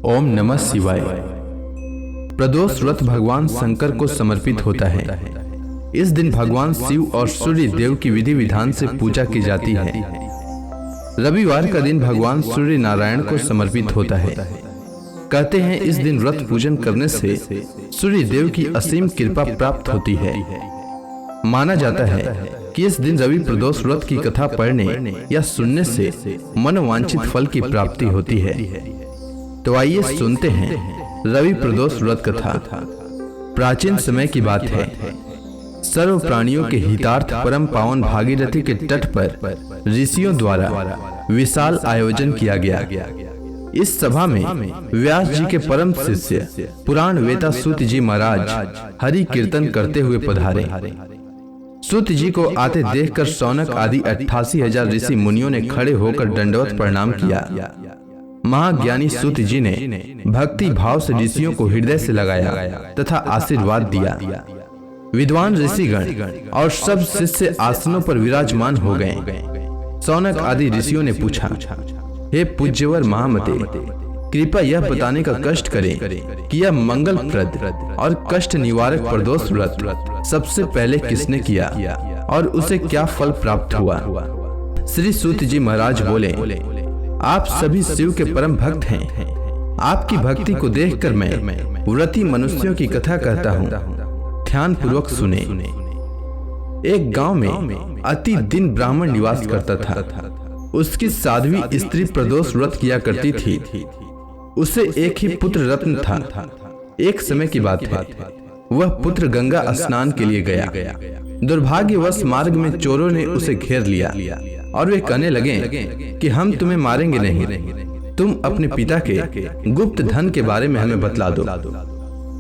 ओम नमः शिवाय। प्रदोष व्रत भगवान शंकर को समर्पित होता है। इस दिन भगवान शिव और सूर्य देव की विधि विधान से पूजा की जाती है। रविवार का दिन भगवान सूर्य नारायण को समर्पित होता है। कहते हैं इस दिन व्रत पूजन करने से सूर्य देव की असीम कृपा प्राप्त होती है। माना जाता है कि इस दिन रवि प्रदोष व्रत की कथा पढ़ने या सुनने से मनोवांछित फल की प्राप्ति होती है। तो आइए सुनते हैं रवि प्रदोष व्रत कथा। प्राचीन समय की बात है। सर्व प्राणियों के हितार्थ परम पावन भागीरथी के तट पर ऋषियों द्वारा विशाल आयोजन किया गया। इस सभा में व्यास जी के परम शिष्य पुराण वेता सूत जी महाराज हरि कीर्तन करते हुए पधारे। सूत जी को आते देखकर शौनक आदि 88,000 ऋषि मुनियों ने खड़े होकर दंडवत प्रणाम किया। महाज्ञानी सूत जी ने भक्ति भाव से ऋषियों को हृदय से लगाया तथा आशीर्वाद दिया। विद्वान ऋषिगण और सब शिष्य आसनों पर विराजमान हो गए। शौनक आदि ऋषियों ने पूछा, हे पूज्यवर महामते, कृपया यह बताने का कष्ट करें कि यह मंगलप्रद और कष्ट निवारक प्रदोष व्रत सबसे पहले किसने किया और उसे क्या फल प्राप्त हुआ। श्री सूत जी महाराज बोले, आप सभी शिव के परम भक्त हैं। आपकी भक्ति को देखकर मैं व्रती मनुष्यों की कथा कहता हूँ, ध्यान पूर्वक सुने। एक गांव में अति दिन ब्राह्मण निवास करता था। उसकी साध्वी स्त्री प्रदोष व्रत किया करती थी। उसे एक ही पुत्र रत्न था। एक समय की बात है, वह पुत्र गंगा स्नान के लिए गया। दुर्भाग्यवश मार्ग में चोरों ने उसे घेर लिया और वे कहने लगे कि हम तुम्हें मारेंगे नहीं, तुम अपने पिता के गुप्त धन के बारे में हमें बतला दो।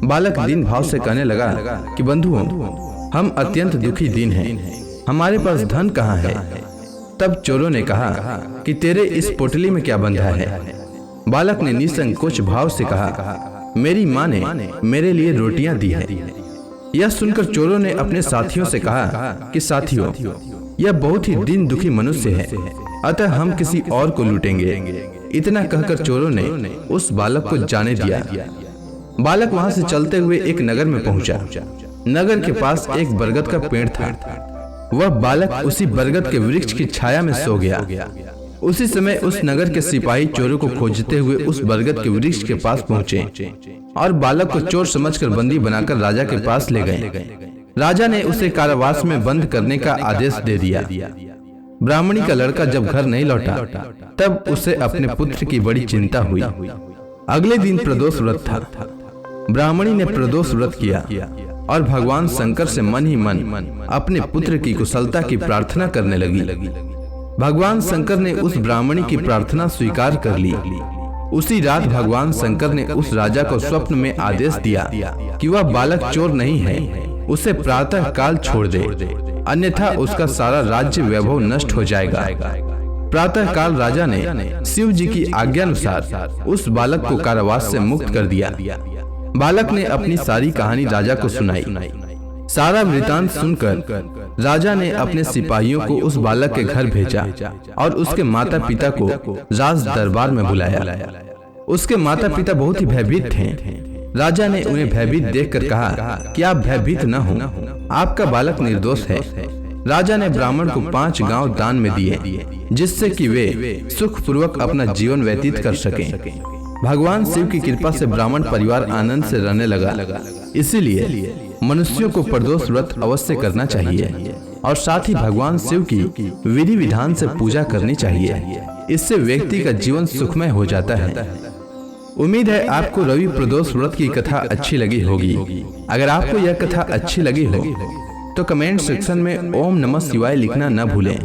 बालक दीन भाव से कहने लगा कि बंधुओं, हम अत्यंत दुखी दीन हैं, हमारे पास धन कहाँ है। तब चोरों ने कहा कि तेरे इस पोटली में क्या बंधा है। बालक ने निसंकोच भाव से कहा, मेरी माँ ने मेरे लिए रोटियां दी है। यह सुनकर चोरों ने अपने साथियों से कहा कि साथियों, यह बहुत ही दीन दुखी मनुष्य है, अतः हम किसी और को लूटेंगे। इतना कहकर चोरों ने उस बालक को जाने दिया। बालक वहां से चलते हुए एक नगर में पहुंचा। नगर के पास एक बरगद का पेड़ था। वह बालक उसी बरगद के वृक्ष की छाया में सो गया। उसी समय उस नगर के सिपाही चोरों को खोजते हुए उस बरगद के वृक्ष के पास पहुंचे और बालक को चोर समझकर बंदी बनाकर राजा के पास ले गए। राजा ने उसे कारावास में बंद करने का आदेश दे दिया। ब्राह्मणी का लड़का जब घर नहीं लौटा तब उसे अपने पुत्र की बड़ी चिंता हुई। अगले दिन प्रदोष व्रत था। ब्राह्मणी ने प्रदोष व्रत किया और भगवान शंकर से मन ही मन अपने पुत्र की कुशलता की प्रार्थना करने लगी। भगवान शंकर ने उस ब्राह्मणी की प्रार्थना स्वीकार कर ली। उसी रात भगवान शंकर ने उस राजा को स्वप्न में आदेश दिया कि वह बालक चोर नहीं है, उसे प्रातः काल छोड़ दे, अन्यथा उसका सारा राज्य वैभव नष्ट हो जाएगा। प्रातः काल राजा ने शिव जी की आज्ञानुसार उस बालक को कारावास से मुक्त कर दिया। बालक ने अपनी सारी कहानी राजा को सुनाई। सारा वृतांत सुनकर राजा ने अपने सिपाहियों को उस बालक के घर भेजा और उसके माता पिता को राज दरबार में बुलाया। उसके माता पिता बहुत ही भयभीत थे। राजा ने उन्हें भयभीत देखकर कहा कि आप भयभीत न हो, आपका बालक निर्दोष है। राजा ने ब्राह्मण को 5 गांव दान में दिए, जिससे कि वे सुखपूर्वक अपना जीवन व्यतीत कर सकें। भगवान शिव की कृपा से ब्राह्मण परिवार आनंद से रहने लगा। इसीलिए मनुष्यों को प्रदोष व्रत अवश्य करना चाहिए और साथ ही भगवान शिव की विधि विधान से पूजा करनी चाहिए। इससे व्यक्ति का जीवन सुखमय हो जाता है। उम्मीद है आपको रवि प्रदोष व्रत की कथा अच्छी लगी होगी। अगर आपको यह कथा अच्छी लगी हो तो कमेंट सेक्शन में ओम नमः शिवाय लिखना न भूलें।